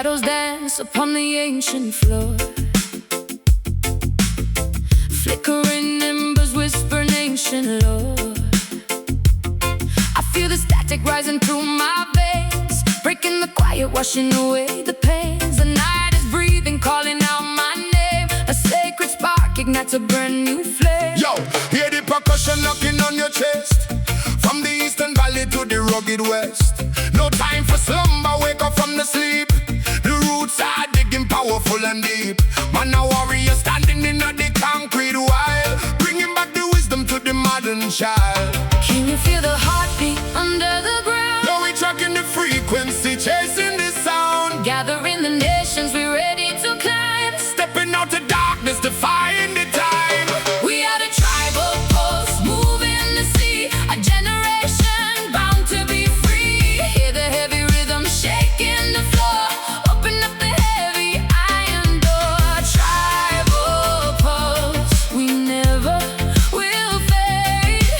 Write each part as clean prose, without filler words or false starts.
Shadows dance upon the ancient floor. Flickering embers whisper an ancient lore. I feel the static rising through my veins, breaking the quiet, washing away the pains. The night is breathing, calling out my name. A sacred spark ignites a brand new flame. Yo, hear the percussion knocking on your chest, from the eastern valley to the rugged west. No time for slumber, wake up from the sleep. The roots are digging powerful and deep. Man a warrior standing in the concrete wild, bringing back the wisdom to the modern child. Can you feel the heartbeat under the ground? Now we tracking the frequency, chasing the sound. Gathering the nations, we're ready to climb. Stepping out the darkness, defying the time. We are the tribal pulse, moving the sea. A generation bound to be free. Hear the heavy rhythm shaking the floor. Open up the heavy iron door. Tribal pulse, we never will fade.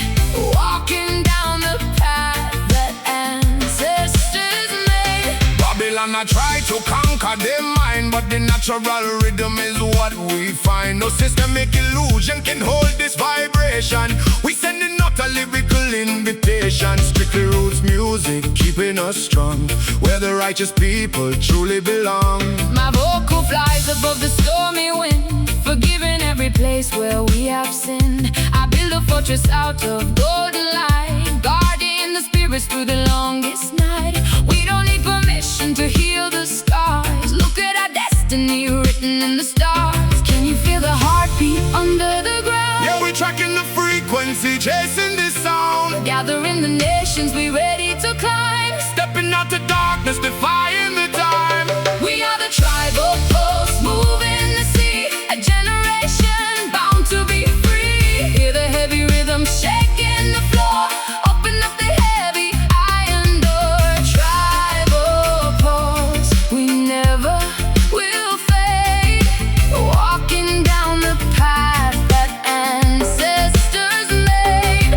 Walking down the path that ancestors made. Babylon I try to conquer their mind, but the natural rhythm is what we find. No systemic illusion can hold this vibration. We sending out a lyrical invitation. Strictly roots music, keeping us strong, where the righteous people truly belong. My vocal flies above the stormy wind, forgiving every place where we have sinned. I build a fortress out of golden light, guarding the spirits through the longest night. We don't need permission to heal the scars. Look at our destiny written in the stars. Can you feel the heartbeat under the ground? Yeah, we're tracking the frequency, chasing this sound. Gathering the nations, we ready to climb. Stepping out the darkness, defying the time. We are the tribal pulse, moving the sea. A generation bound to be free. Hear the heavy rhythm shaking the floor. Open up the heavy iron door. Tribal pulse, we never will fade. Walking down the path that ancestors made.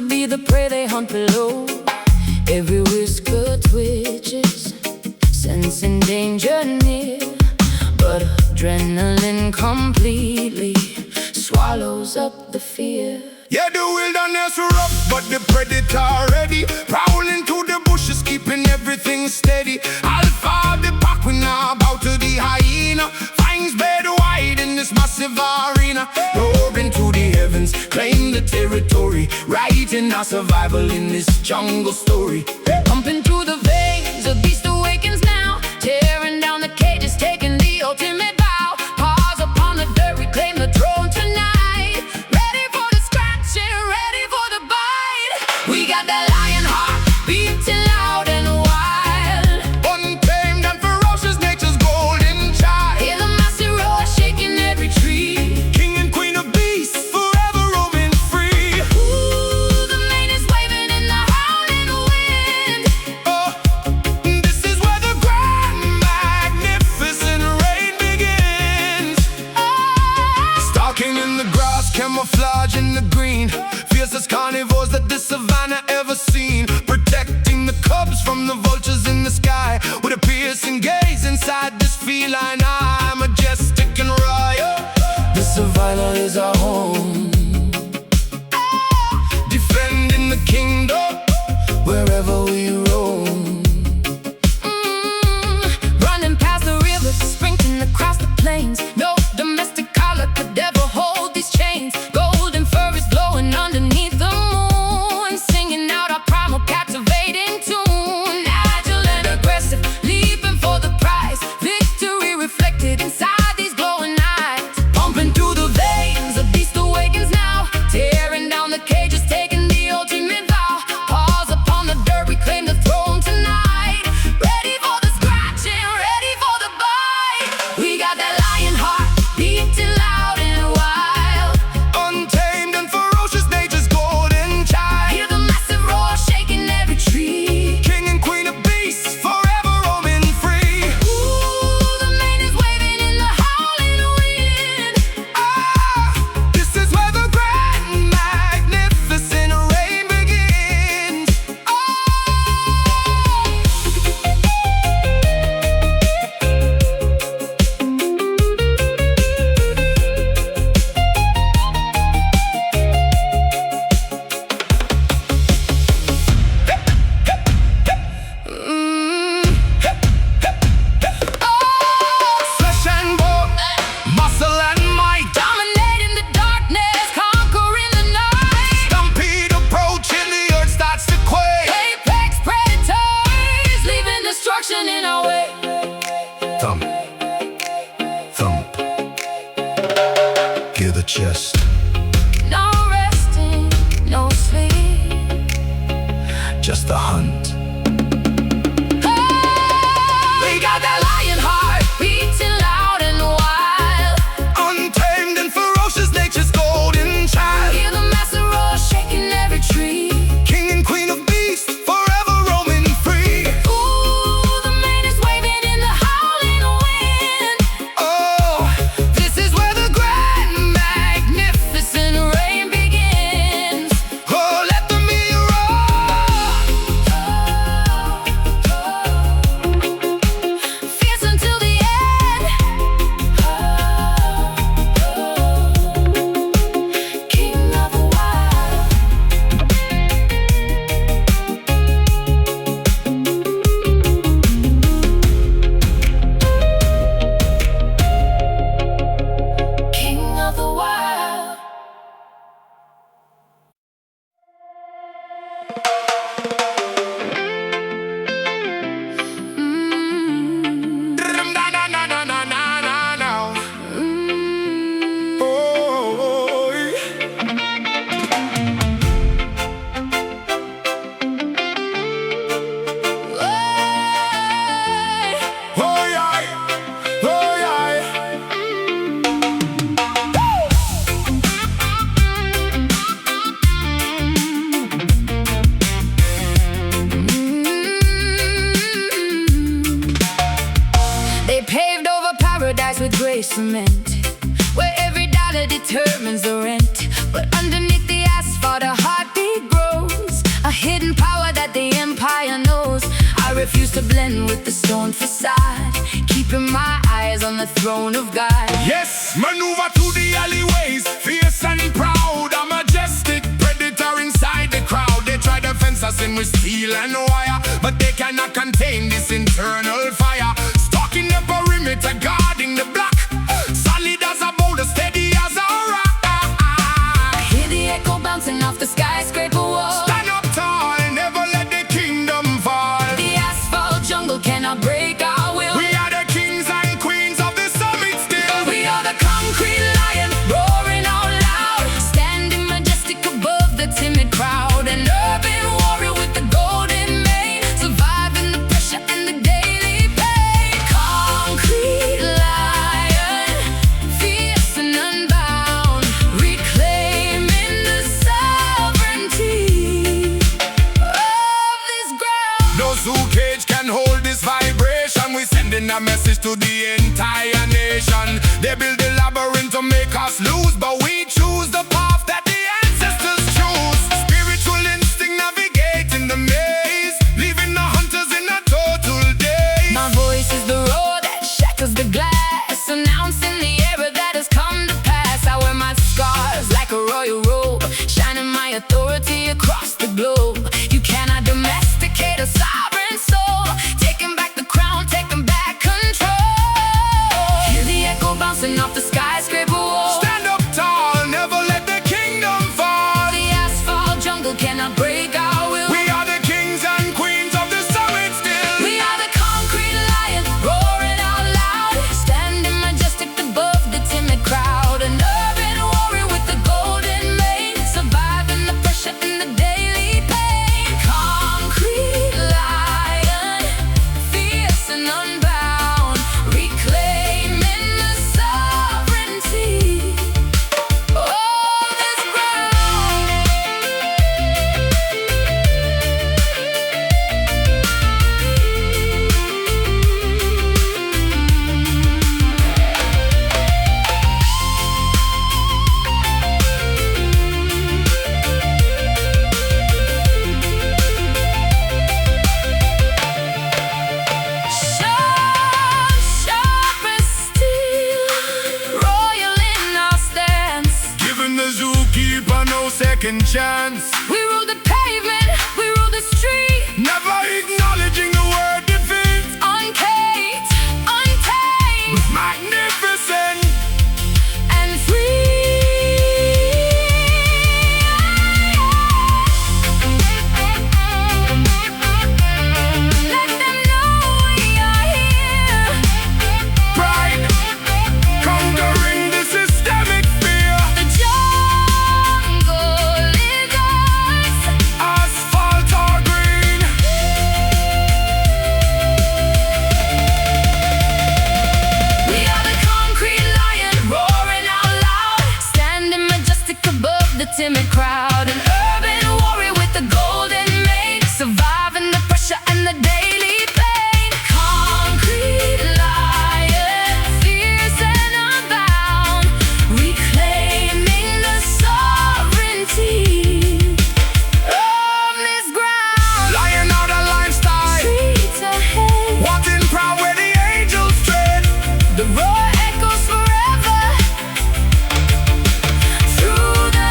to be the prey they hunt below. Every whisker twitches, sensing danger near, but adrenaline completely swallows up the fear. Yeah, the wilderness rough, but the predator ready, prowling through the bushes, keeping everything steady. Alpha of the pack, we now bow to the hyena. Fangs bed wide in this massive arena, roaring to the heavens, claim the territory, writing our survival in this jungle story. Pumping through the veins, the beast awakens now, tearing down the cages, taking the ultimate bow. Paws upon the dirt, reclaim the throne tonight. Ready for the scratching, ready for the bite. We got that lion heart, beating loud and wild. Untamed and ferocious, nature's golden child. Hear the massive roar, shaking every tree. King and queen of beasts, forever roaming free. Ooh, the mane is waving in the howling wind. This is where the grand, magnificent reign begins. Stalking in the grass, camouflage in the green, fiercest carnivores that this savannah ever seen. Protecting the cubs from the vultures in the sky, with a piercing gaze inside this feline eye. Majestic and royal, The savannah is our home, defending the kingdom wherever we roam. Running past the rivers, sprinting across the plains. No domestic collar could ever hold these chains. Golden fur is glowing underneath the moon, singing out our primal captivating tune. Agile and aggressive, leaping for the prize. Victory reflected inside these glowing eyes. Pumping through the veins, the beast awakens now, tearing down the cages, taking the ultimate vow. Paws upon the dirt, reclaim the throne tonight. Ready for the scratching, ready for the bite. We got that lion heart, beating loud and wild. untamed and ferocious, nature's golden child. Hear the massive roar, shaking every tree. King and queen of beasts, forever roaming free. Ooh, the mane is waving in the howling wind. This is where the grand, magnificent reign begins. Flesh and bone, muscle and might, Dominating the darkness, conquering the night. stampede approaching, the earth starts to quake. Apex predators, leaving destruction in our way. Thump, thump, hear the chest. No resting, no sleep. Just the hunt. We got that lion heart, beating loud and wild. Untamed and ferocious, nature's golden child. Hear the massive roar, shaking every tree. King and queen of beasts, forever roaming free. Ooh, the mane is waving in the howling wind. This is where the grand, Magnificent reign begins. let them hear you roar. Fierce until the end. King of the wild. King of the wild. Na, na, na, na, na, na, na, na. Oh, oh, yeah. Oh, yeah. They paved over paradise with gray cement, where every dollar determines the rent. But underneath the asphalt, a heartbeat grows. side, keeping my eyes on the throne of God. Yes, maneuver through the alleyways, fierce and proud, a majestic predator inside the crowd. They try to fence us in with steel and wire, but they cannot contain this internal fire. Stalking the perimeter, guarding the block, solid as a boulder, steady as a rock. I hear the echo bouncing off the skyscraper wall. Stand up tall, never let the kingdom fall. The asphalt jungle cannot break our will. We are the kings and queens of the summit still. We are the concrete lion, roaring out loud, standing majestic above the timid crowd. An urban warrior with the golden mane, surviving the pressure and the daily pain. Concrete lion, fierce and unbound, reclaiming the sovereignty of this ground. Those who cage can hold this vibration. We sending a message to the entire nation. They build the labyrinth to make us lose, but we choose the path that the ancestors choose. Spiritual instinct navigating the maze, leaving the hunters in a total daze. My voice is the roar that shatters the glass, announcing the era that has come to pass. I wear my scars like a royal robe, shining my authority across the globe. You cannot domesticate a sovereign soul, taking back the crown, taking back control. Hear the echo bouncing off the skyscraper wall. Stand up tall, never let the kingdom fall. The asphalt jungle cannot break our will. We are the kings and queens of the summit still. We are the concrete lion, roaring out loud, standing majestic above the timid crowd. An urban warrior with the golden mane, surviving the pressure and the daily pain. Concrete lion, fierce and unbound, reclaiming the sovereignty of this ground. Sharp as steel, royal in our stance. Giving the zookeeper no second chance. We rule the pavement, we rule the street. Never acknowledging the word defeat. Uncaged, untamed, Magnificent. and free. Let them know we are here. Pride. Conquering the systemic fear. The jungle is ours. Asphalt or green. We are the concrete lion, roaring out loud, standing majestic above the timid crowd. An urban warrior with the golden mane, surviving the pressure and the daily pain. Concrete lion, fierce and unbound, reclaiming the sovereignty of this ground. Lion out of lifestyle. Streets ahead, Walking proud where the angels tread. the roar echoes forever through the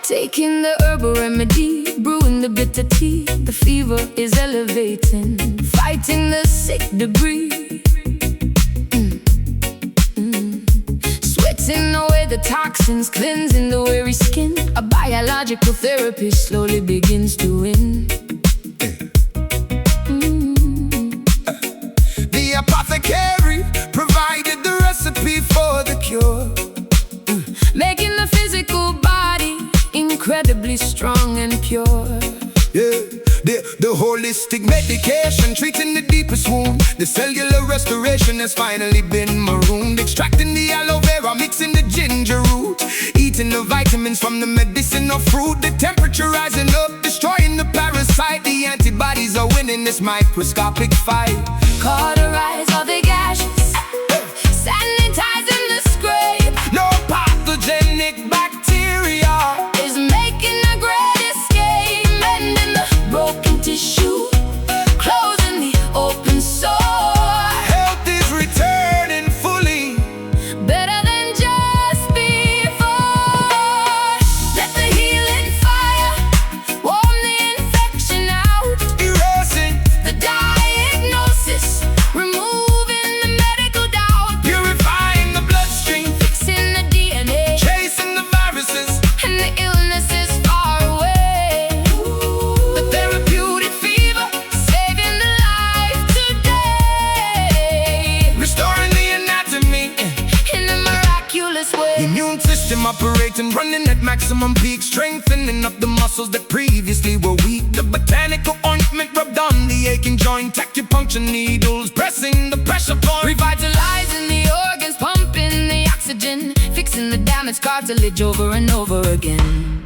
Taking the herbal remedy, brewing the bitter tea. The fever is elevating, fighting the sick debris. Sweating away the toxins, cleansing the weary skin. A biological therapy slowly begins to win. The apothecary provided the recipe for the cure, making the physical body incredibly strong and pure. yeah. The holistic medication treating the deepest wound. The cellular restoration has finally been marooned. Extracting the aloe vera, mixing the ginger root, eating the vitamins from the medicinal fruit. The temperature rising up, destroying the parasite. The antibodies are winning this microscopic fight. Cauterize all the gashes, sanitizing the scrape. No pathogenic bacteria Is making a great escape, mending the broken tissue, closing the open sore. Health is returning fully, Better than just before. Let the healing fire warm the infection out, erasing, the diagnosis, removing the medical doubt, purifying the bloodstream, fixing the DNA, chasing the viruses. and the illness is far away. The therapeutic fever, saving the life today, Restoring the anatomy, in a miraculous way. immune system operating, running at maximum peak, strengthening up the muscles that previously were weak. The botanical ointment rubbed on the aching joint, acupuncture needles pressing the pressure point. Revitalizing the organs, pumping the oxygen, fixing the damaged cartilage over and over again.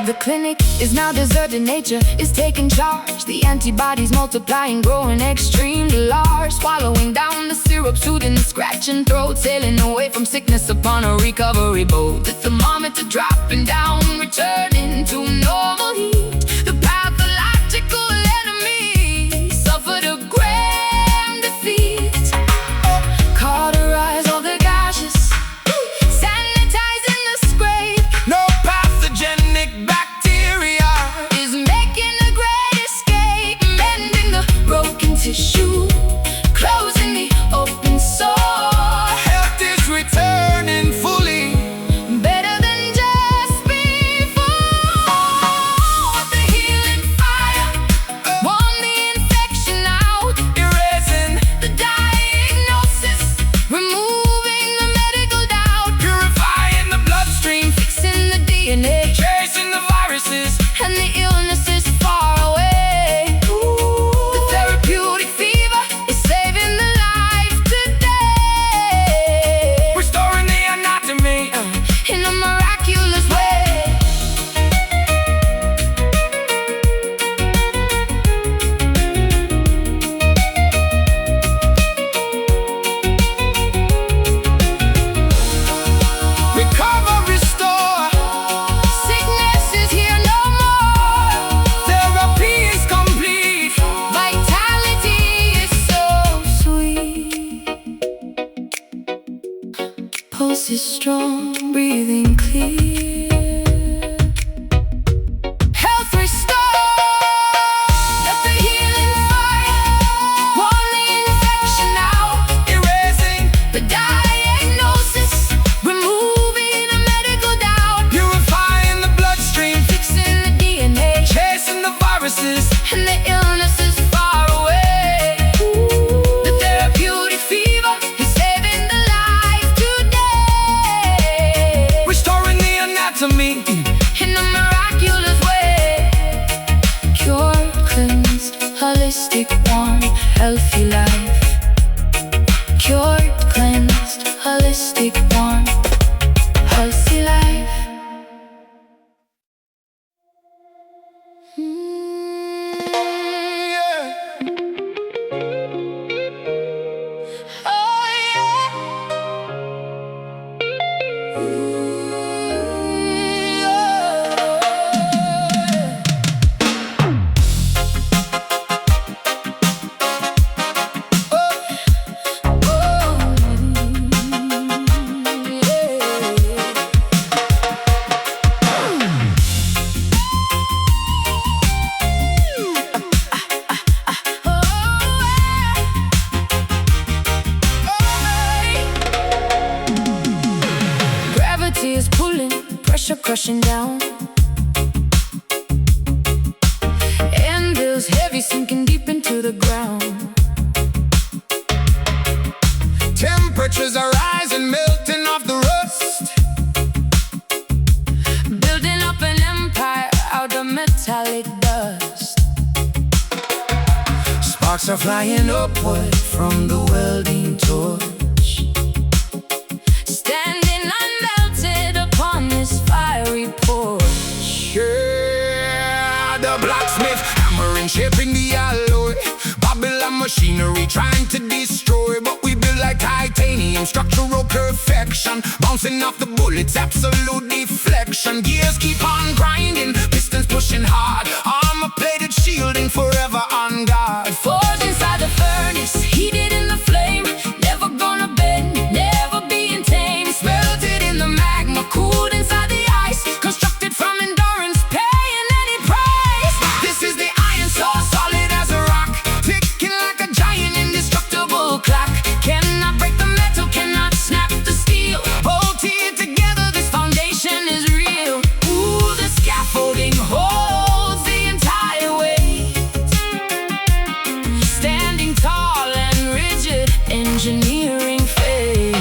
The clinic is now deserted, nature is taking charge. The antibodies multiplying, growing extremely large, swallowing down the syrup, soothing the scratching throat, sailing away from sickness upon a recovery boat. The thermometer dropping down, returning to normal heat. The pathological enemy suffered a grand defeat. Cauterize all the gashes, sanitizing the scrape. No pathogenic bacteria Is making a great escape, mending the broken tissue, closing the open sore. Health is returning fully, Better than just before. The healing fire warm the infection out, erasing, the diagnosis, removing the medical doubt, purifying the bloodstream, fixing the DNA, chasing the viruses. and the illness is far away. The therapeutic fever is saving the life today, Restoring the anatomy, in a miraculous way. recover, restore. Sickness is here no more, Therapy is complete. vitality is so sweet. Pulse is strong, breathing clear. Health restored. Let the healing fire warm the infection out, Erasing, the diagnosis, removing the medical doubt, purifying the bloodstream, fixing the DNA, chasing the viruses. and the illness is far away. The therapeutic fever is saving the life today, Restoring the anatomy. crushing down. Anvils heavy, sinking deep into the ground. Temperatures are rising, melting off the rust. Building up an empire out of metallic dust. Sparks are flying upward from the welding torch. Standing unmelted upon this fiery porch. Yeah, the blacksmith hammering, shaping the alloy. Babylon machinery trying to destroy, but we build like titanium, structural perfection. Bouncing off the bullets, absolute deflection. Gears keep on grinding, pistons pushing hard. Armor-plated shielding, forever on guard. Forged inside the furnace, heated in the flame. Never gonna bend, never being tamed. Smelted in the magma, cooled inside the ice. Constructed from endurance, paying any price. This is the iron soul, solid as a rock. Ticking like a giant, indestructible clock. Cannot break the metal, cannot snap the steel. Bolted together, This foundation is real. Ooh, the scaffolding holds the entire weight. Standing tall and rigid, engineering fate.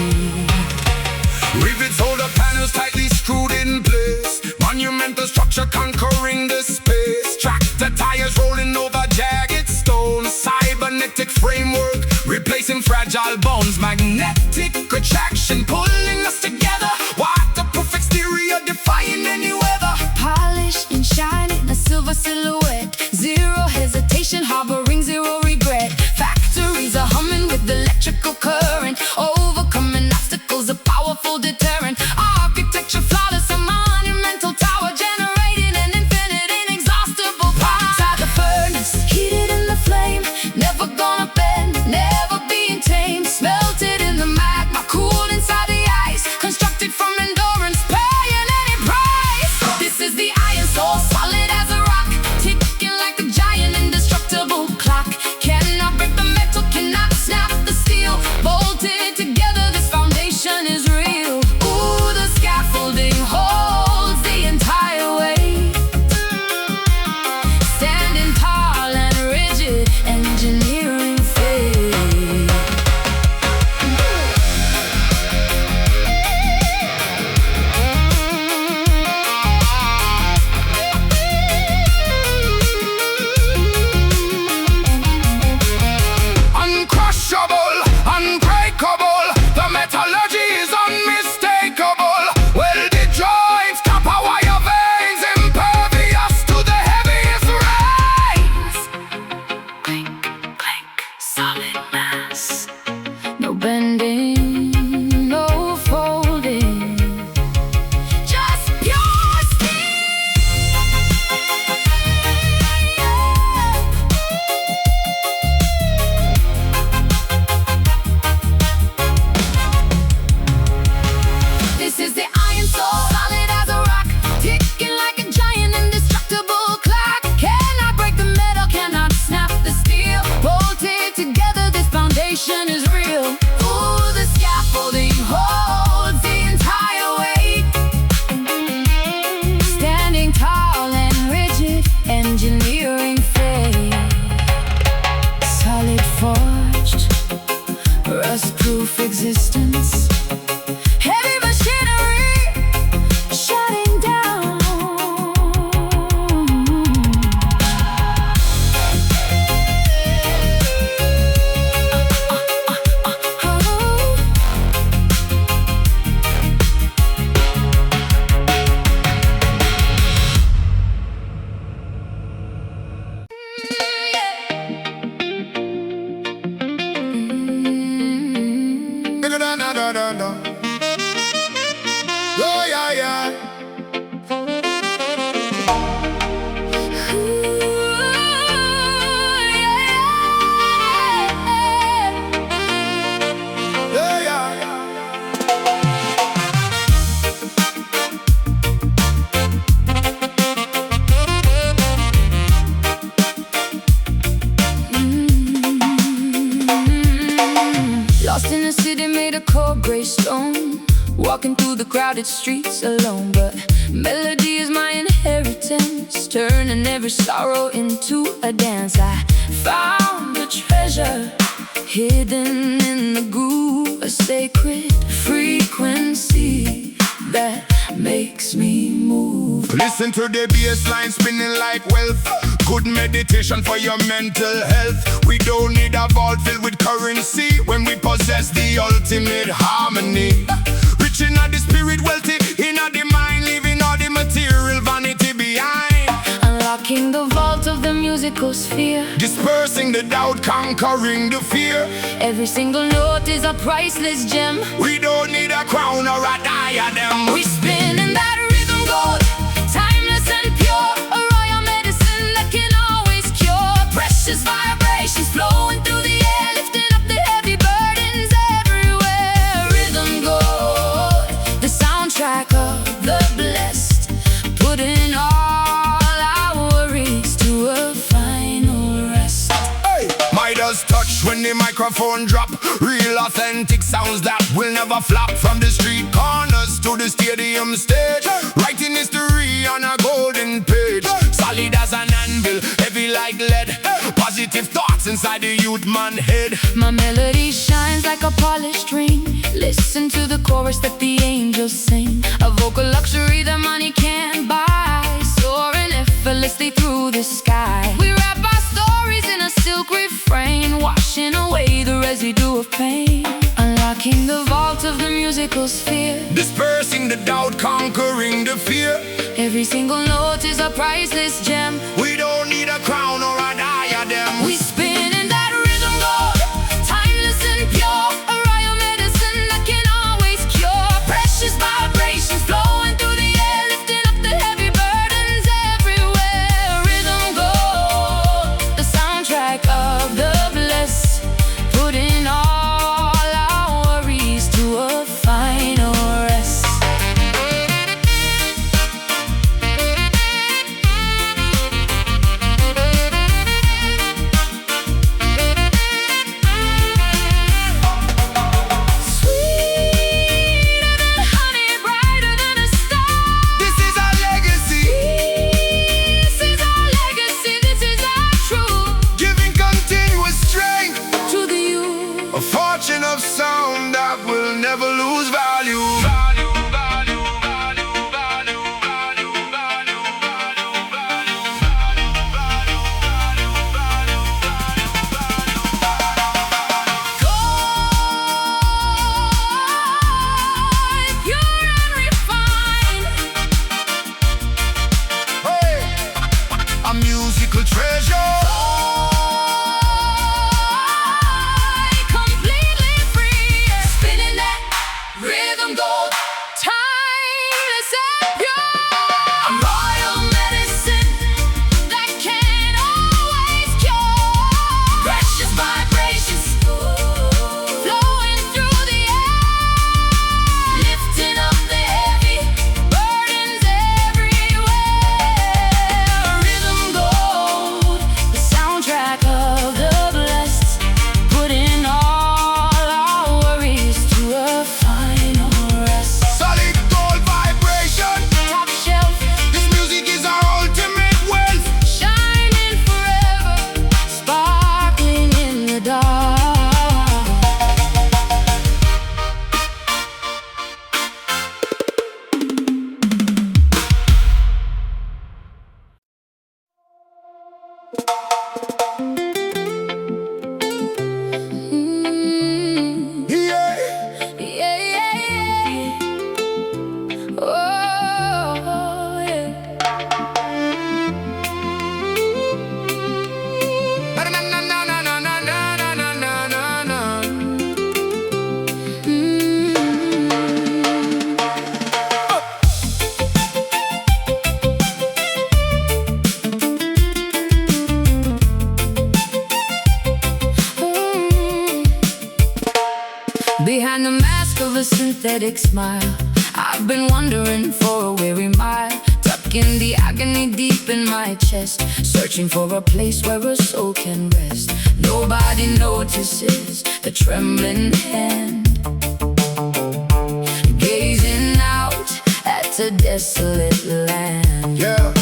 rivets hold the panels tightly screwed in place. Monumental structure conquering the space. Tractor tires rolling over jagged stones. Cybernetic framework replacing fragile bones. Magnetic attraction pulling us together. Waterproof exterior defying any weather. Polished and shining, a silver silhouette. Zero hesitation, harboring zero regret. Factories are humming with electrical current. Overcoming obstacles, a powerful deterrent. Architecture flawless, a monumental tower. Generating an infinite, inexhaustible power. Inside the furnace, heated in the flame. Never gonna bend, never being tamed. Smelted in the magma, cooled inside the ice. Constructed from endurance, paying any price. This is the iron soul, solid as a rock. Ticking like a giant, indestructible clock. Cannot break the metal, cannot snap the steel. Bolted together, this foundation is real. Ooh, the scaffolding holds the entire weight. Standing tall and rigid, engineering fate. Uncrushable, unbreakable. The metallurgy is unmistakable. Welded joints, copper wire veins, impervious to the heaviest rains. Clink, clink, solid mass. No bending, no folding. Just pure steel. This is the iron soul, solid as a rock. Ticking like a giant, indestructible clock. Cannot break the metal, cannot snap the steel. Bolted together, this foundation is real. Ooh, the scaffolding holds the entire weight. Standing tall and rigid, engineering fate. Solid forged, rust-proof existence. Heavy machinery shutting down. Da-da-da-da-da-da. Oh yeah, yeah. Yeah, yeah, yeah. Lost in a city made of cold gray stone. walking through the crowded streets alone. But melody is my inheritance, turning every sorrow into a dance. I found a treasure hidden in the groove, a sacred frequency that makes me move. Listen to the bass line spinning like wealth. Good meditation for your mental health. We don't need a vault filled with currency when we possess the ultimate harmony. Rich in the spirit, wealthy in the mind, leaving all the material vanity behind. Unlocking the vault of the musical sphere, Dispersing the doubt, conquering the fear. every single note is a priceless gem. We don't need a crown or a diadem. We spin in that rhythm gold, timeless and pure, a royal medicine that can always cure. Precious vibrations flowing through the air, lifting up the heavy burdens everywhere. Rhythm gold, the soundtrack of the blessed, putting all our worries to a final rest. Hey! Midas touch when the microphone drop. Real authentic sounds that will never flop. From the street corners to the stadium stage, writing history on a golden page. Solid as an anvil, heavy like lead. Positive thoughts inside the youth man head. My melody shines like a polished ring. Listen to the chorus that the angels sing, a vocal luxury that money can't buy, soaring effortlessly through the sky. We wrap our stories in a silk refrain, washing away the residue of pain. Unlocking the vault of the musical sphere, Dispersing the doubt, conquering the fear. every single note is a priceless gem. We don't need a crown or a diadem. We spin in that rhythm gold, timeless and pure, a royal medicine that can always cure. Precious vibrations flowing through the air, lifting up the heavy burdens everywhere. Rhythm gold, the soundtrack of the blessed, putting all our worries to a final rest. Sweeter than honey, brighter than a star. This is our legacy, This is our legacy, this is our truth. giving continuous strength. To the youth, A fortune of sound that will never lose value. gold, pure and refined. Hey! A musical treasure. Completely free, spinning that rhythm gold, timeless and pure. A royal medicine that can always cure. Precious vibrations flowing through the air, lifting up the heavy burdens everywhere. Rhythm gold, the soundtrack of the blessed, putting all our worries to a final rest. Solid gold vibration. Top shelf, This music is our ultimate wealth. shining forever, sparkling in the dark. Mm, Yeah. yeah, yeah, yeah. Oh, yeah. Na na na na na na na na na na na na. Mm. Behind the mask of a synthetic smile, I've been wandering for a weary mile, tucking the agony deep in my chest, searching for a place where a soul can rest. Nobody notices the trembling hand, gazing a desolate land. Yeah,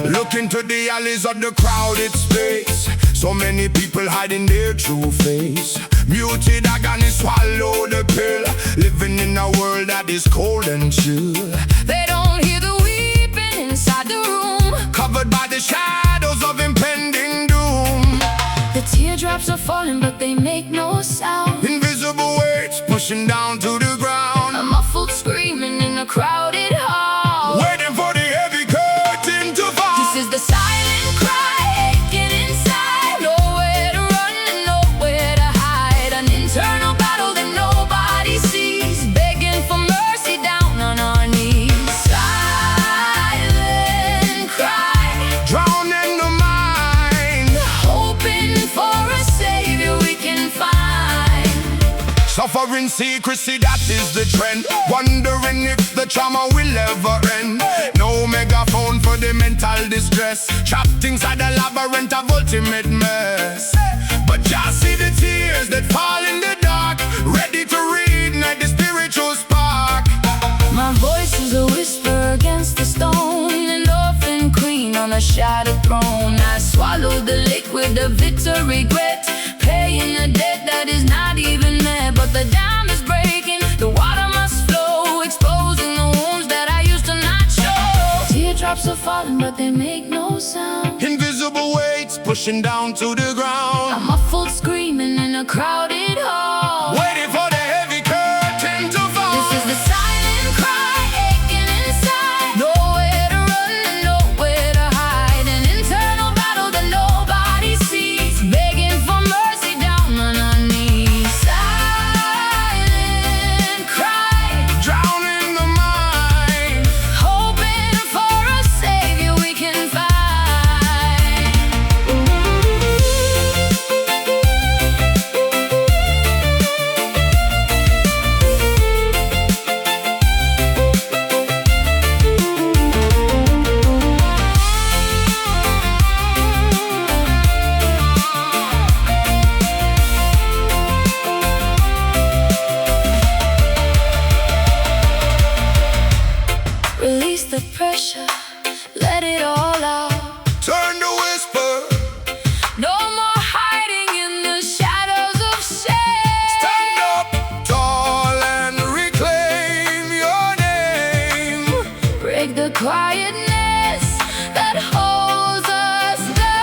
look into the alleys of the crowded space. So many people hiding their true face. Muted agony swallow the pill, living in a world that is cold and chill. They don't hear the weeping inside the room, Covered by the shadows of impending doom. the teardrops are falling but they make no sound. Invisible weights pushing down to the ground. A muffled screaming in a crowded hall, Waiting for the heavy curtain to fall. this is the silent cry aching inside. Nowhere to run and nowhere to hide. An internal battle that nobody sees, begging for mercy down on our knees. Silent cry, Drowning the mind, hoping for a savior we can find. suffering secrecy, that is the trend. Wondering if the trauma will ever end. No megaphone for the mental distress, trapped inside the labyrinth of ultimate mess. But just see the tears that fall in the dark, ready to reignite the spiritual spark. My voice is a whisper against the stone, an orphan queen on a shattered throne. I swallow the liquid of bitter regret, paying a debt that is not even there. But the dam is breaking, the water must flow, exposing the wounds that I used to not show. Teardrops are falling but they make no sound. Invisible weights pushing down to the A ground. muffled screaming in a crowded hall, Waiting for the heavy curtain to fall. this is the silent cry aching inside. Nowhere to run and nowhere to hide. An internal battle that nobody sees, begging for mercy down on our knees. Silent cry, Drowning the mind, hoping for a savior we can find. Release the pressure, let it all out. turn to whisper. No more hiding in the shadows of shame. Stand up tall and reclaim your name. Break the quietness that holds us down.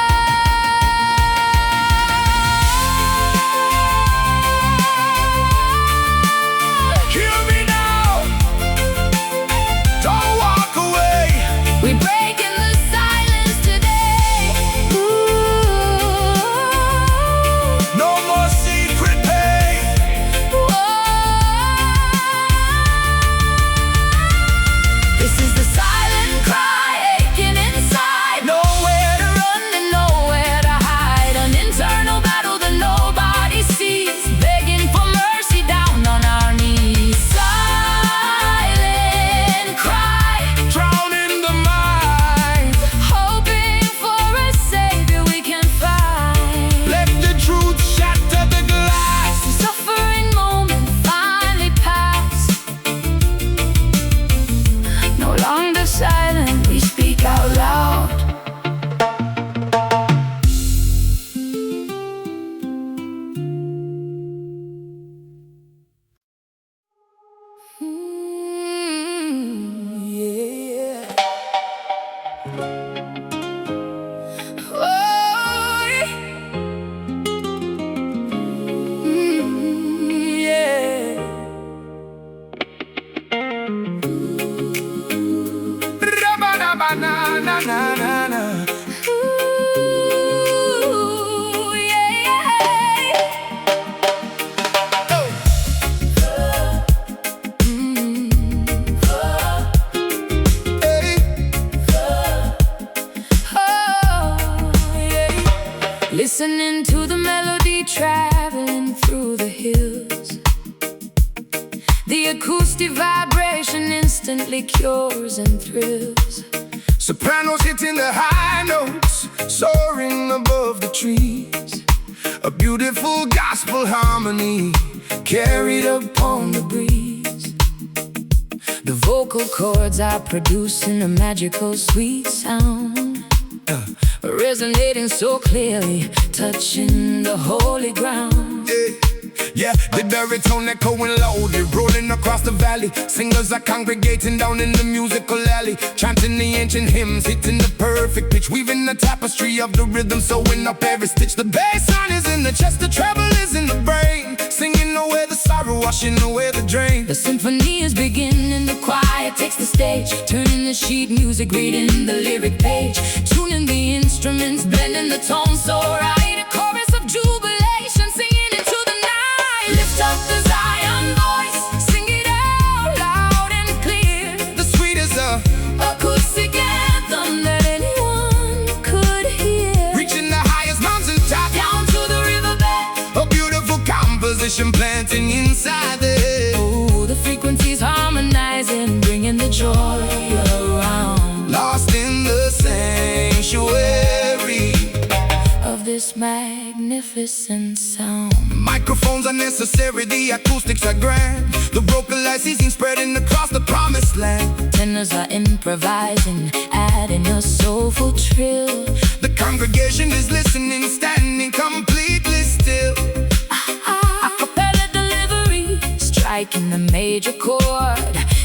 Hear me now, don't walk away. We break in the silence today. Ooh. No more secret pain. This is the silent cry aching inside. Nowhere to run and nowhere to hide. An internal battle that nobody sees, begging for mercy down on our knees. Silent cry, Drowning the mind, hoping for a savior we can find. let the truth shatter the glass. The suffering moment finally passed. No longer silent, we speak out loud. Yeah. Oh, yeah. Ra-ba-da-ba-na-na-na-na-na. Ooh, yeah. Hey, Oh, yeah. Listening to the melody traveling through the hills. The acoustic vibration instantly cures and thrills. sopranos hitting the high notes, soaring above the trees. A beautiful gospel harmony carried upon the breeze. The vocal cords are producing a magical sweet sound, resonating so clearly, touching the holy ground. Yeah, the baritone echoing loudly, rolling across the valley. Singers are congregating down in the musical alley, chanting the ancient hymns, hitting the perfect pitch, weaving the tapestry of the rhythm, sewing up every stitch. The bass line is in the chest, the treble is in the brain, singing away the sorrow, washing away the drain. The symphony is beginning, the choir takes the stage, turning the sheet music, reading the lyric page, tuning the instruments, blending the tones so right. A chorus of jubilation, singing into the night. Lift up the Zion voice, sing it out loud and clear. The sweetest acoustic anthem that anyone could hear, reaching the highest mountain top, down to the riverbed. a beautiful composition planting inside the head. Oh, the frequencies harmonizing, bringing the joy around. Lost in the sanctuary of this magnificent sound. Microphones are necessary, the acoustics are grand. The vocalizing spreading across the promised land. Tenors are improvising, adding a soulful trill. The congregation is listening, standing completely still. Acapella delivery, striking the major chord.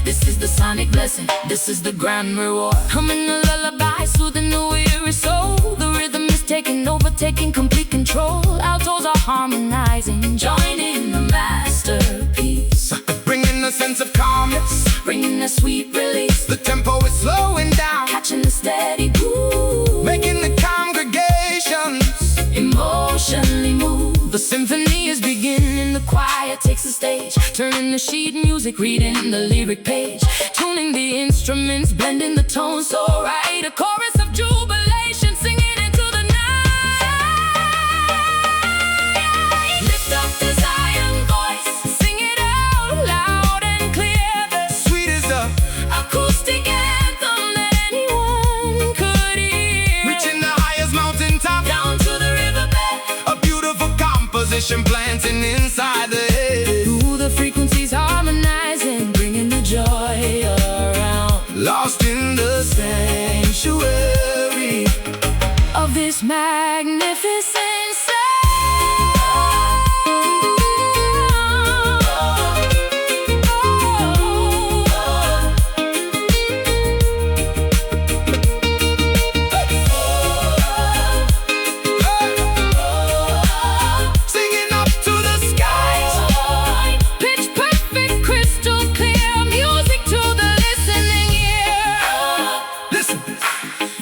This is the sonic blessing, this is the grand reward. Humming a lullaby, soothing the weary soul. The rhythm is taking over, taking complete control. Altos are harmonizing, joining the masterpiece, Bringing a sense of calmness, bringing a sweet release. the tempo is slowing down, Catching the steady groove, making the congregations emotionally moved. The symphony is beginning, the choir takes the stage, turning the sheet music, reading the lyric page, tuning the instruments, blending the tones so right. A chorus of jubilation, singing into the night. Lift up the Zion voice, sing it out loud and clear. The sweetest acoustic anthem that anyone could hear, reaching the highest mountain top, down to the riverbed. a beautiful composition planting inside the head. Through the frequencies harmonizing, bringing the joy around. Lost in the sanctuary Of this magnificent sound. singing up to the skies. Pitch perfect, crystal clear, music to the listening ear. Listen,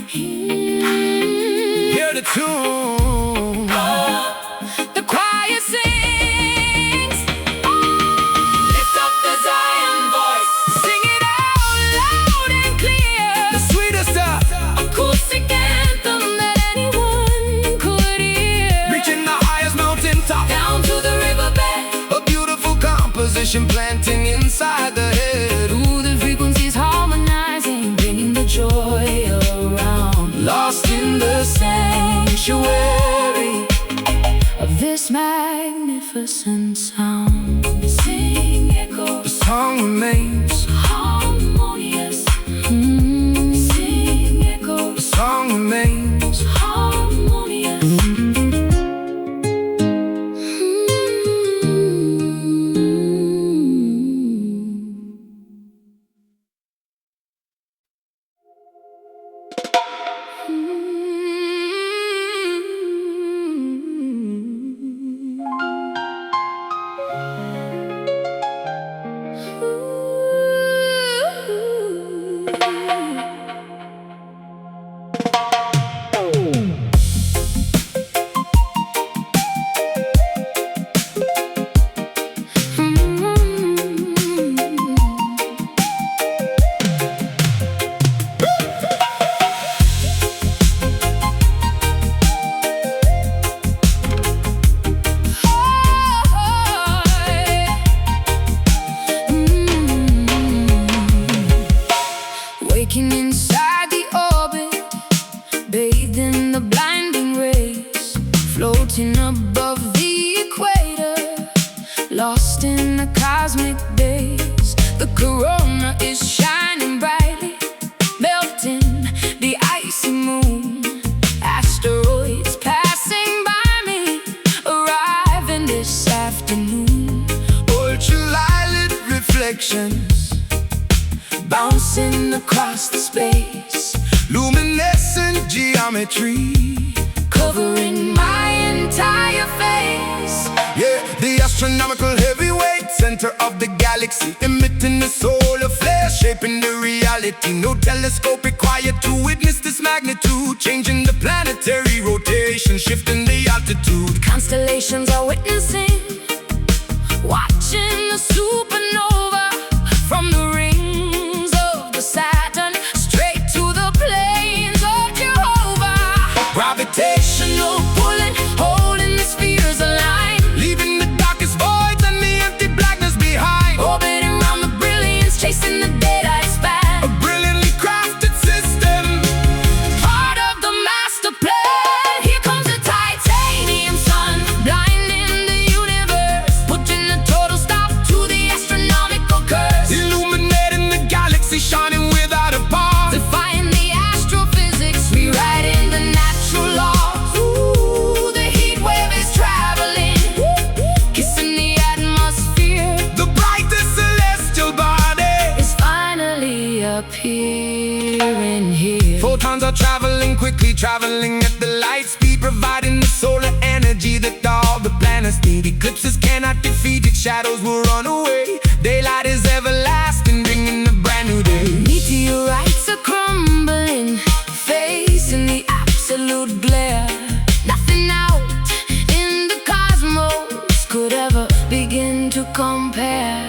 hear the tune. The choir sings. Lift up the Zion voice, sing it out loud and clear. The sweetest Acoustic anthem that anyone could hear, reaching the highest mountain top, down to the riverbed. a beautiful composition planting inside the head. Through the frequencies harmonizing, bringing the joy around. Lost in the Sanctuary of this magnificent sound. Sing echo, the song remains, harmonious. Sing echo, the song remains. harmonious. Waking inside the orbit, bathed in the blinding rays, floating above the equator, lost in the cosmic days. The corona is shining brightly, melting the icy moon. Asteroids passing by me, arriving this afternoon. Ultraviolet reflections Bouncing across the space, luminescent geometry. covering my entire face. Yeah, the astronomical heavyweight center of the galaxy, emitting the solar flare, shaping the reality. No telescope required to witness this magnitude, changing the planetary rotation, shifting the altitude. Constellations are witnessing, watching the supernova from the rings of the Saturn straight to the plains of Jehovah. Gravitational Pulling, holding the spheres aligned, leaving the darkest voids and the empty blackness behind. orbiting around the brilliance, chasing the daylight span. A brilliantly crafted system. Part of the master plan. Here comes the titanium sun, blinding the universe, putting a total stop to the astronomical curse. Illuminating the galaxy, shining without a pause. Defying the astrophysics, rewriting the natural laws. Ooh, the heat wave is traveling, kissing the atmosphere. The brightest celestial body. It's finally appearing here. Photons are traveling quickly, traveling at the light speed, providing the solar energy that all the planets need. Eclipses cannot defeat it, shadows will run away. Daylight is everlasting, bringing a brand new day. Meteorites are crumbling, facing the absolute glare. Nothing out in the cosmos could ever begin to compare.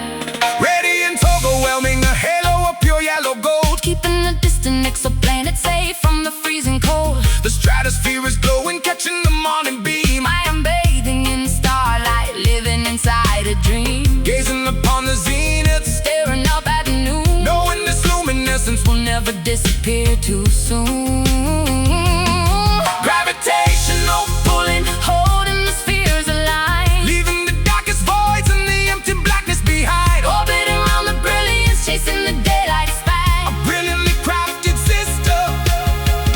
Radiant overwhelming, a halo of pure yellow gold. Keeping the distant exoplanet safe from the freezing cold. The stratosphere is glowing, catching the morning beam. I am bathing in starlight, living inside a dream. Gazing upon the zenith, Staring up at noon, knowing this luminescence will never disappear too soon. gravitational, Pulling, holding the spheres aligned, leaving the darkest voids and the empty blackness behind. orbiting around the brilliance, chasing the daylight span. A brilliantly crafted system.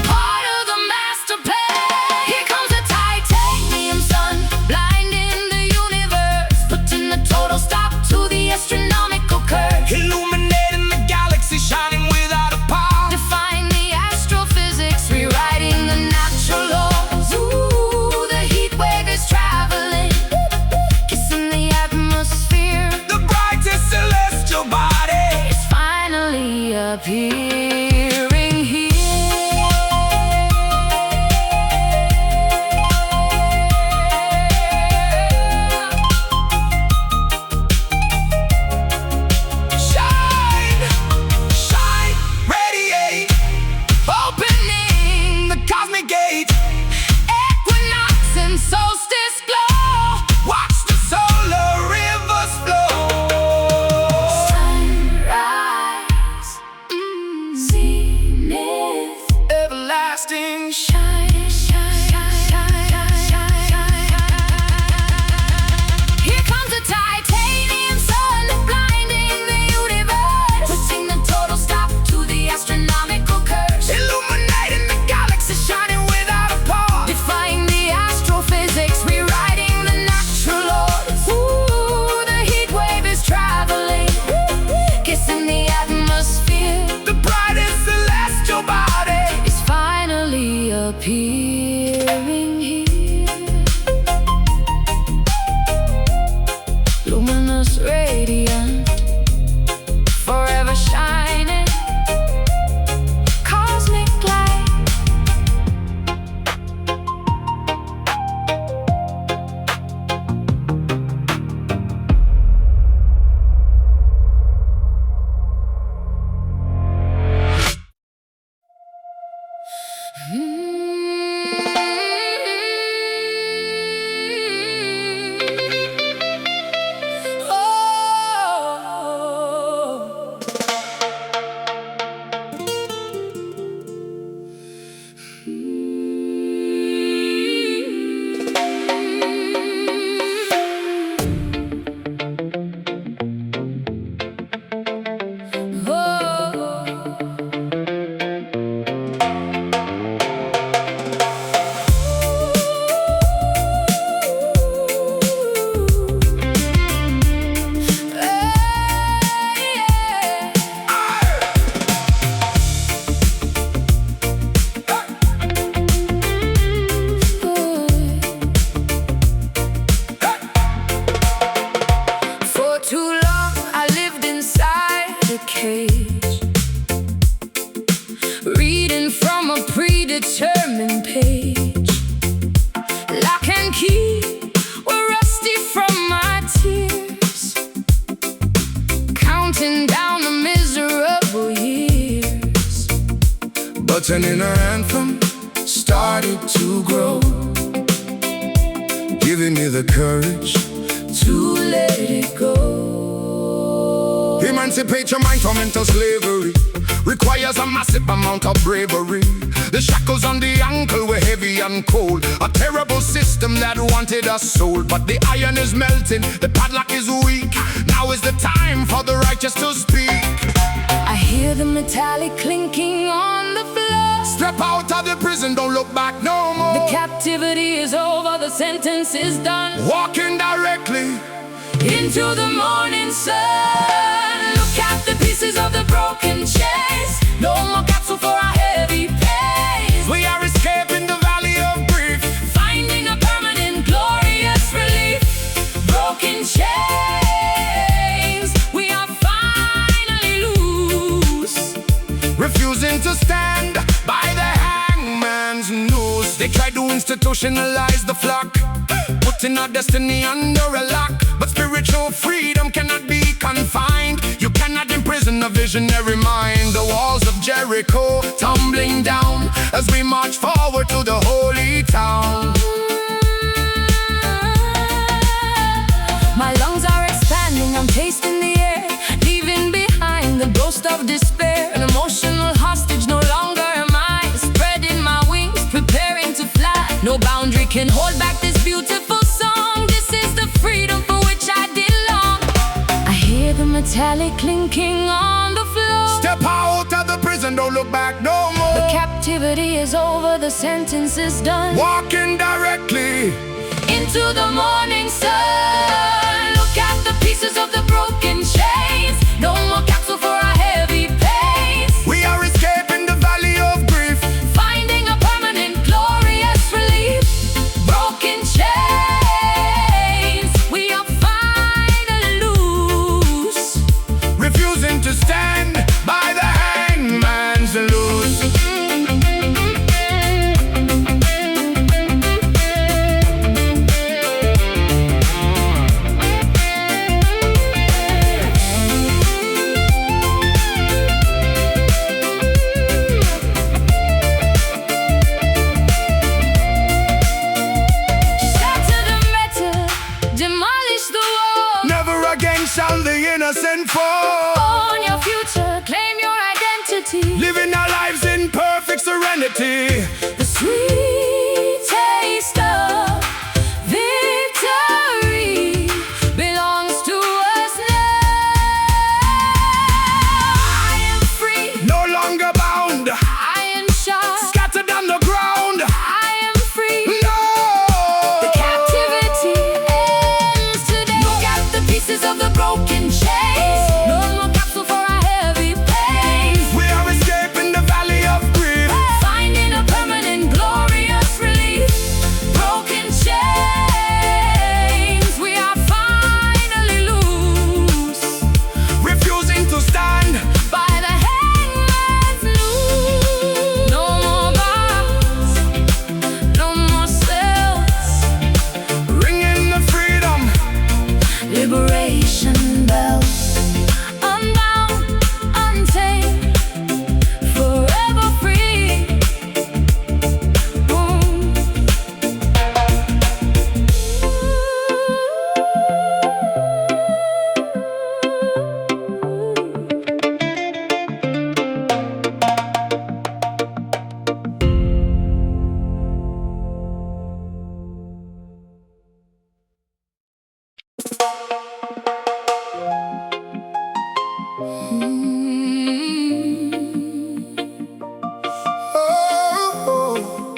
Part of the master plan. Here comes the titanium sun, blinding the universe, putting a total stop to the astronomical curse. Illuminating the galaxy, shining without a pause. Defying the astrophysics, rewriting the natural laws. Ooh, the heat wave is traveling, kissing the atmosphere. The brightest celestial body. It's finally appearing here. Shine, shine, radiate, Opening the cosmic gate. equinox and solstice glow. Watch the solar rivers flow. Sunrise, zenith, Everlasting shine, shine, shine, shine, shine. Here comes the titanium sun, blinding the universe, putting the total stop to the astronomical curse. illuminating the galaxy, shining without a pause. Defying the astrophysics, rewriting the natural laws. Ooh, the heat wave is traveling, kissing the atmosphere. The brightest celestial body. Is finally appearing here. Luminous, radiant, forever shining, cosmic light. Oh, But an inner anthem started to grow, giving me the courage to let it go. Emancipate your mind from mental slavery requires a massive amount of bravery. The shackles on the ankle were heavy and cold, a terrible system that wanted us sold. But the iron is melting, the padlock is weak. Now is the time for the righteous to speak. I hear the metallic clinking on the floor. Step out of the prison, don't look back no more. The captivity is over, the sentence is done. Walking directly into the morning sun. Look at the pieces of the broken chains. No more capsule for our heavy pains. We are escaping the valley of grief, finding a permanent glorious relief. Broken chains, we are finally loose. refusing to stand by the hangman's noose. They tried to institutionalize the flock, putting our destiny under a lock. But spiritual freedom cannot be confined. You cannot imprison a visionary mind. The walls of Jericho tumbling down as we march forward to the holy town. My lungs are expanding, I'm tasting the air, leaving behind the ghost of despair. An emotional hostage, no longer am I. Spreading my wings, preparing to fly. No boundary can hold back this beautiful song. This is the freedom for which I belong. I hear the metallic clinking on the floor. Step out of the prison, don't look back no more. The captivity is over, the sentence is done. Walking directly into the morning sun. Look at the pieces of the broken chains. No more capsule for our heavy pains. We are escaping the valley of grief, finding a permanent glorious relief. Broken chains, we are finally loose. refusing to stand by the hangman's noose. Shall the innocent fall. Own your future, claim your identity. Living our lives in perfect serenity. The sweet taste of victory belongs to us now. I am free, No longer bound, I am sharp, scattered on the ground. I am free. No! The captivity ends today. Look at the pieces of the broken chains. No more capsule for our heavy pains. We are escaping the valley of grief, Finding a permanent glorious relief. Broken chains, we are finally loose. refusing to stand By the hangman's noose. No more bars, no more cells. ringing the freedom. Liberation bells. Unbound, untamed, forever free. Oh, oh.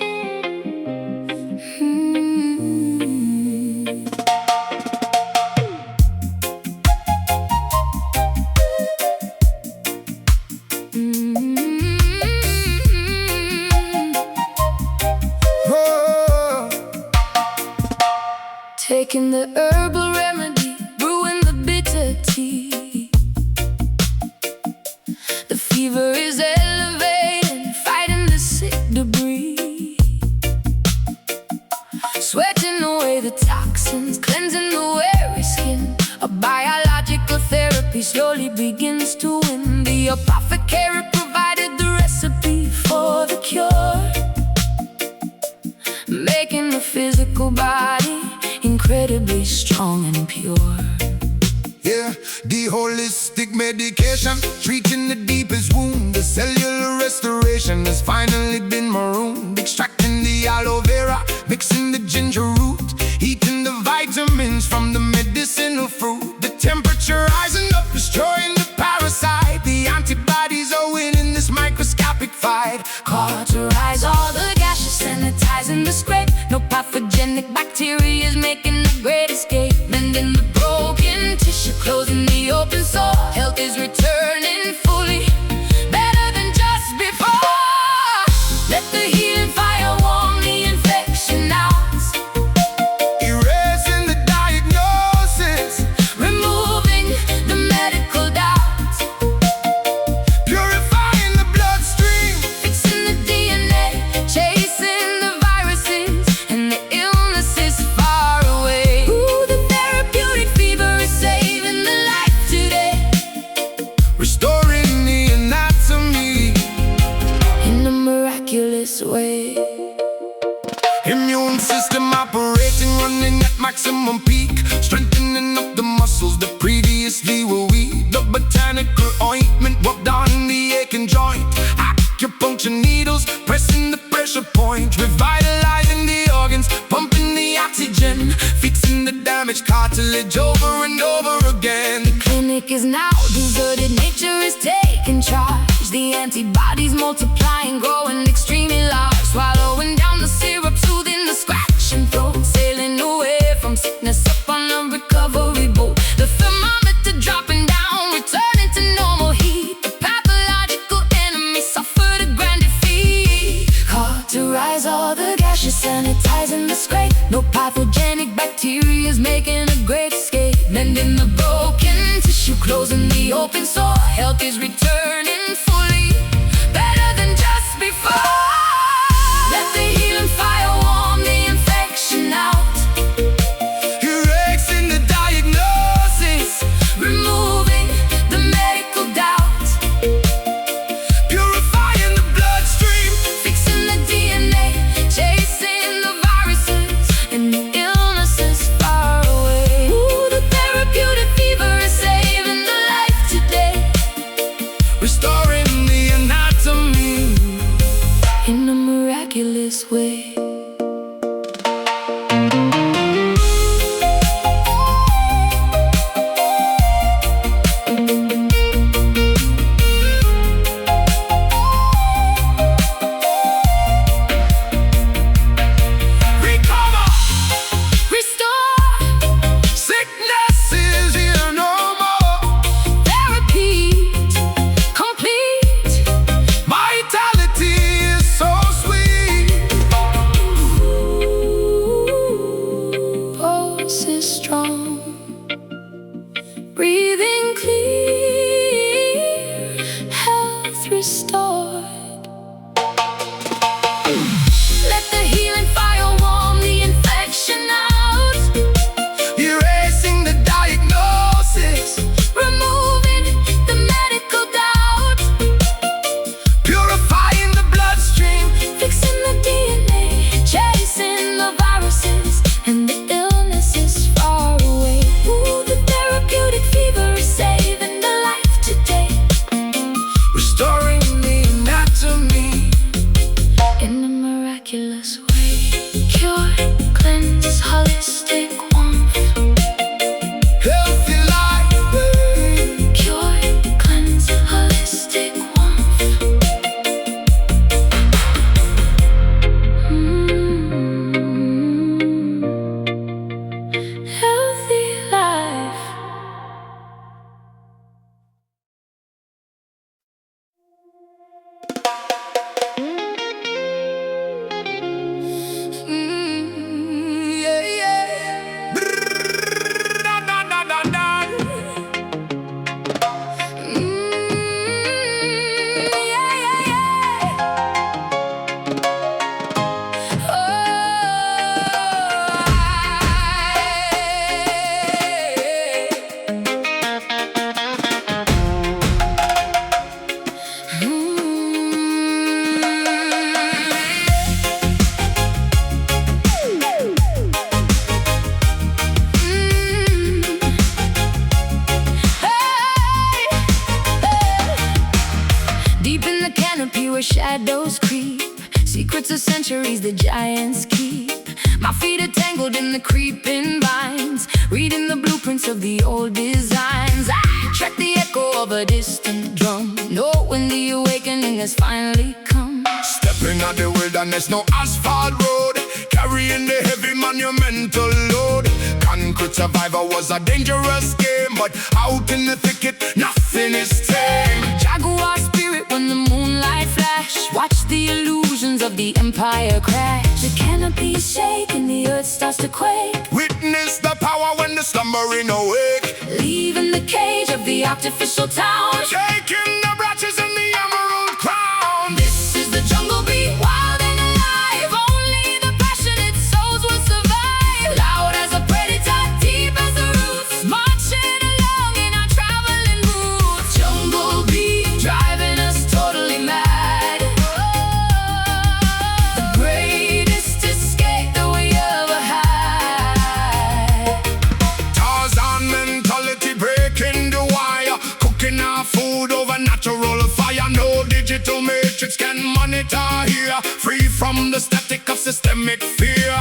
Taking the herbal remedy, brewing the bitter tea. The fever is elevating, fighting the sick debris. Sweating away the toxins, cleansing the weary skin. A biological therapy slowly begins to win. The apothecary provided the recipe for the physical body incredibly strong and pure. Yeah, the holistic medication, treating the deepest wound. The cellular restoration has finally been marooned. Extracting the aloe vera, mixing the ginger root, eating the vitamins from the medicinal fruit. The temperature rising up, destroying the parasite. The antibodies are winning this microscopic fight. Cauterize all the gases, sanitizing the scrape. No pathogenic bacteria is making the great escape. Mending the broken tissue, closing the open sore. Health is returning fully, better than just before. Let the healing fire warm the infection out, Erasing the diagnosis, removing the medical doubt, purifying the bloodstream, fixing the DNA, chasing the viruses and the illnesses far away. Ooh, the therapeutic fever is saving the life today, restoring the anatomy in a miraculous way. Immune system operating, running at maximum peak, strengthening up the muscles that previously were weak. The botanical ointment rubbed on the aching joint, acupuncture needles pressing the pressure point, revitalizing the organs, pumping the oxygen, fixing the damaged cartilage over and over again. Clinic is now deserted, nature is taking charge. The antibodies multiplying, growing extremely large, swallowing down the syrup, soothing the scratch and throat, sailing away from sickness up on a recovery boat. The thermometer dropping down, returning to normal heat. The pathological enemy suffered a grand defeat. Cauterize all the gases, sanitizing the scrape. No pathogenic bacteria is making a great escape. Mending the broken tissue, closing the open sore. Health is returning fully, better than just before. Let the healing fire warm the infection out, Erasing the diagnosis, removing the medical doubt, purifying the bloodstream, fixing the DNA, chasing the viruses and the illnesses far away. Ooh, the therapeutic fever is saving the life today, restoring the anatomy in a miraculous way. recover. Restore, Sickness is here no more. therapy, complete. Vitality is so sweet. Pulse is strong, breathing clear, health restored. Let the healing fire warm the infection out, Erasing the diagnosis, removing the medical doubt, purifying the bloodstream, fixing the DNA, chasing the viruses and the illnesses far away. Ooh, the therapeutic fever is saving the life today, restoring the where shadows creep, secrets of centuries the giants keep. My feet are tangled in the creeping vines, reading the blueprints of the old designs. I track the echo of a distant drum, know when the awakening has finally come. Stepping out the wilderness, no asphalt road, carrying the heavy monumental load. Concrete survivor was a dangerous game, but out in the thicket, nothing is tame. Jaguar spirit when the moonlight flash, watch the illusions of the empire crash. The canopy is shaking, the earth starts to quake. Witness the power when the slumbering awake, Leaving the cage of the artificial town, taking the branches and the emerald crown. this is the jungle beat, wild and alive. Only the passionate souls will survive. Loud as a predator, deep as the roots, marching along in our traveling boots. Jungle beat, driving us totally mad. The greatest escape that we ever had. Tarzan mentality breaking the wire, cooking our food over natural fire. No digital matrix can monitor here, free from the static of systemic fear.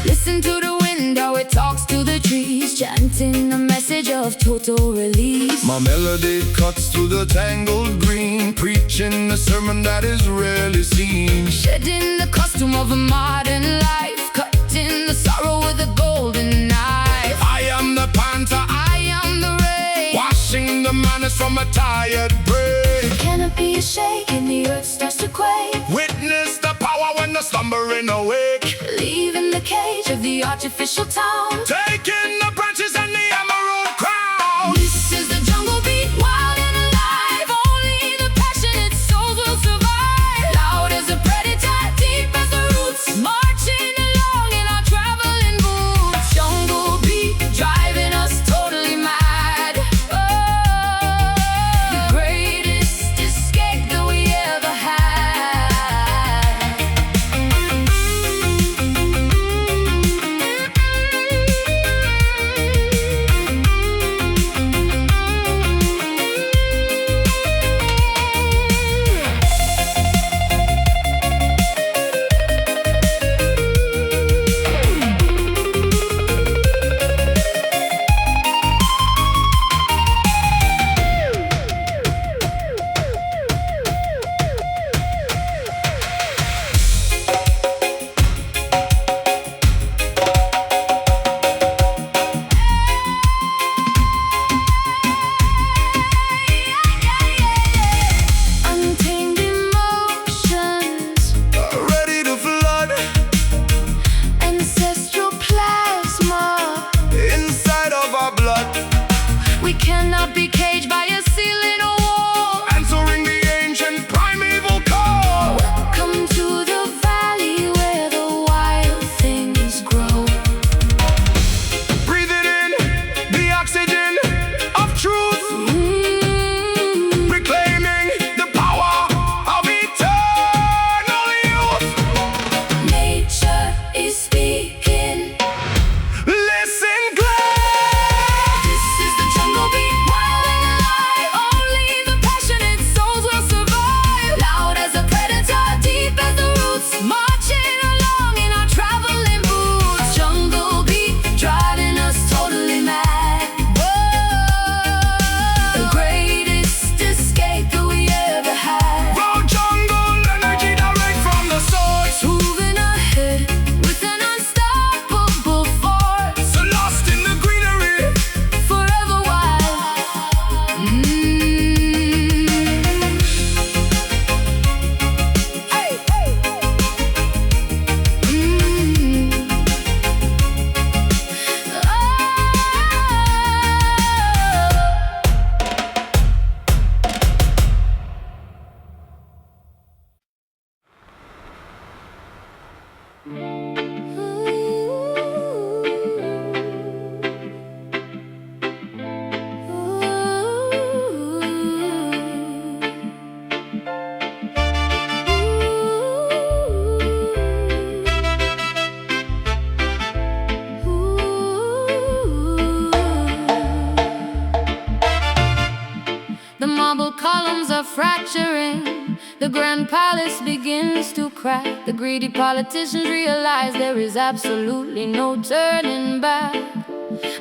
Listen to the wind, how it talks to the trees, chanting a message of total release. My melody cuts through the tangled green, preaching a sermon that is rarely seen. Shedding the costume of a modern life, cutting the sorrow with a golden knife. I am the panther, I am the rain, washing the madness from a tired brain. the canopy is shaking, the earth starts to quake. Witness the power when the slumbering awake, Leaving the cage of the artificial town, taking the branches and the emerald crown. this is the jungle beat, wild and alive. Only the passionate souls will survive. Loud as a predator, deep as the roots, marching along in our traveling boots. Jungle beat, driving us totally mad. Oh, the greatest escape that we ever had. Untamed emotions, Ready to flood ancestral plasma. inside of our blood, We cannot be caged by a ceiling or wall. answering the ancient primeval call. Come to the valley where the wild things grow. Breathing in the oxygen of truth, reclaiming the power of eternal youth. Nature is speaking. Listen, glad This is the jungle beat, wild and alive. Only the passionate souls will survive. Loud as a predator, deep as the roots, marching along in our traveling boots. Jungle beat, driving us totally mad. Whoa, the greatest escape that we ever had. raw jungle energy direct from the source. Moving ahead with an unstoppable force, So lost in the greenery, forever wild. Hey, hey. The marble columns are fracturing, The grand palace begins to crack. The greedy politicians realize there is absolutely no turning back.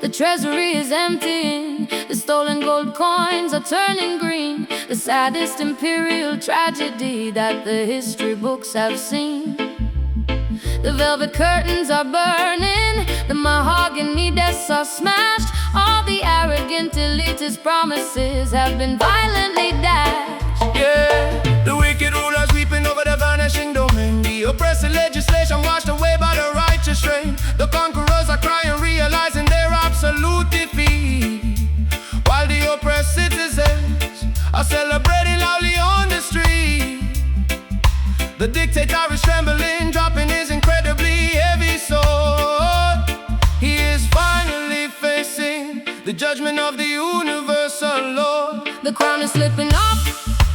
The treasury is emptying, the stolen gold coins are turning green. The saddest imperial tragedy that the history books have seen. The velvet curtains are burning, the mahogany desks are smashed. All the arrogant elitist promises have been violently dashed. Yeah, the wicked rulers weeping over the vanishing domain. The oppressive legislation washed away by the righteous rain. The conquerors are crying, realizing their absolute defeat, while the oppressed citizens are celebrating loudly on the street. The dictator is trembling, dropping his incredibly heavy sword. He is finally facing the judgment of the universal Lord. The crown is slipping off,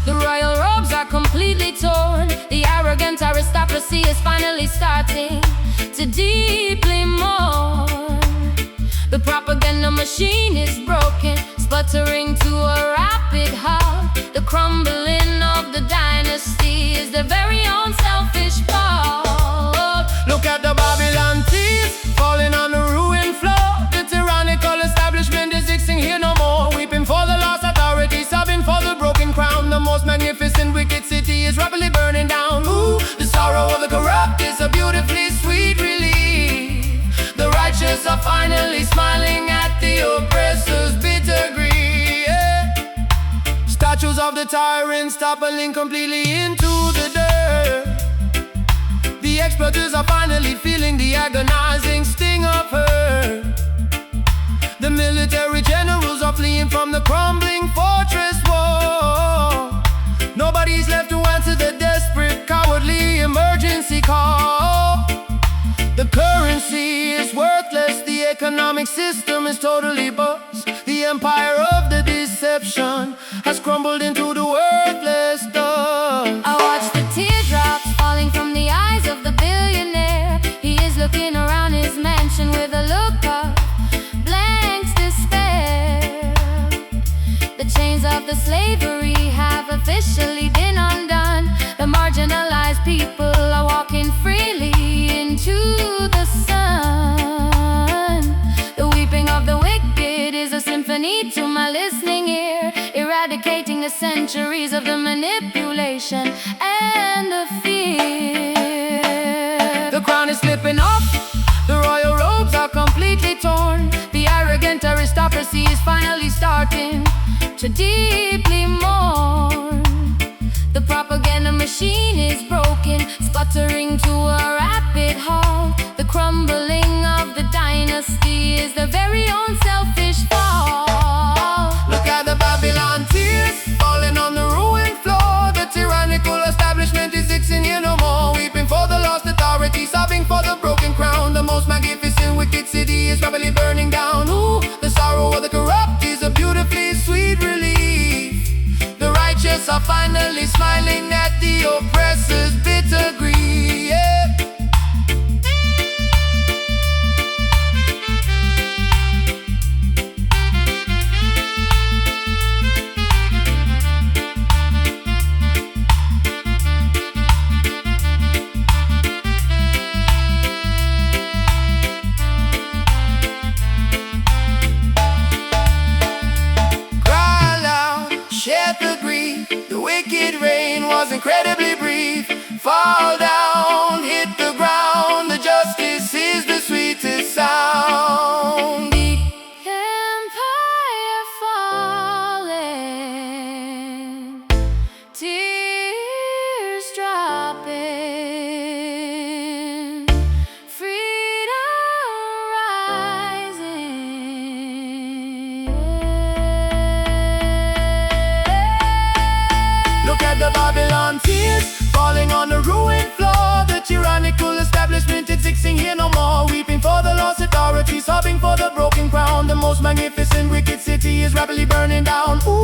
the royal robes are completely torn. The arrogant aristocracy is finally starting to deeply mourn. The propaganda machine is broken, sputtering to a rapid halt. The crumbling of the dynasty is their very own selfish fault. Look at the Babylon tears falling on the ruined floor. The tyrannical establishment is existing here no more. Weeping for the lost authority, sobbing for the broken crown. The most magnificent wicked city is rapidly burning down. Ooh, the sorrow of the corrupt is a beautifully sweet relief. The righteous are finally smiling at the oppressor's bitter grief. Yeah. Statues of the tyrants toppling completely into the dirt. The exploiters are finally feeling the agonizing sting of hurt. The military generals are fleeing from the crumbling fortress wall. Nobody's left to answer the desperate, cowardly emergency call. The currency is worthless, the economic system is totally bust. The empire of the deception has crumbled into the worthless dust. I watch the teardrops falling from the eyes of the billionaire. He is looking around his mansion with a look of blank despair. The chains of the slavery have officially been undone. The marginalized people are walking freely into the sun. The weeping of the wicked is a symphony to my listening ear, eradicating the centuries of the manipulation and the fear. The crown is slipping off, the royal robes are completely torn. The arrogant aristocracy is finally starting to deeply mourn. The propaganda machine is broken, sputtering to a rapid halt. The crumbling of the dynasty is their very own selfish fault. Look at the Babylon tears falling on the ruined floor. The tyrannical establishment is existing here no more. Weeping for the lost authority, sobbing for the broken crown. The most magnificent wicked city is rapidly burning down. Ooh, the sorrow of the corrupt is a beautifully sweet relief. The righteous are finally smiling at the oppressor's bitter grief. Yeah. The wicked reign was incredibly brief. Fall down, hit the ground. The justice is the sweetest sound. The empire falling, tears dropping, freedom rising. Look at the Babylon tears falling on the ruined floor. The tyrannical establishment is existing here no more. Weeping for the lost authority, sobbing for the broken crown. The most magnificent wicked city is rapidly burning down. Ooh,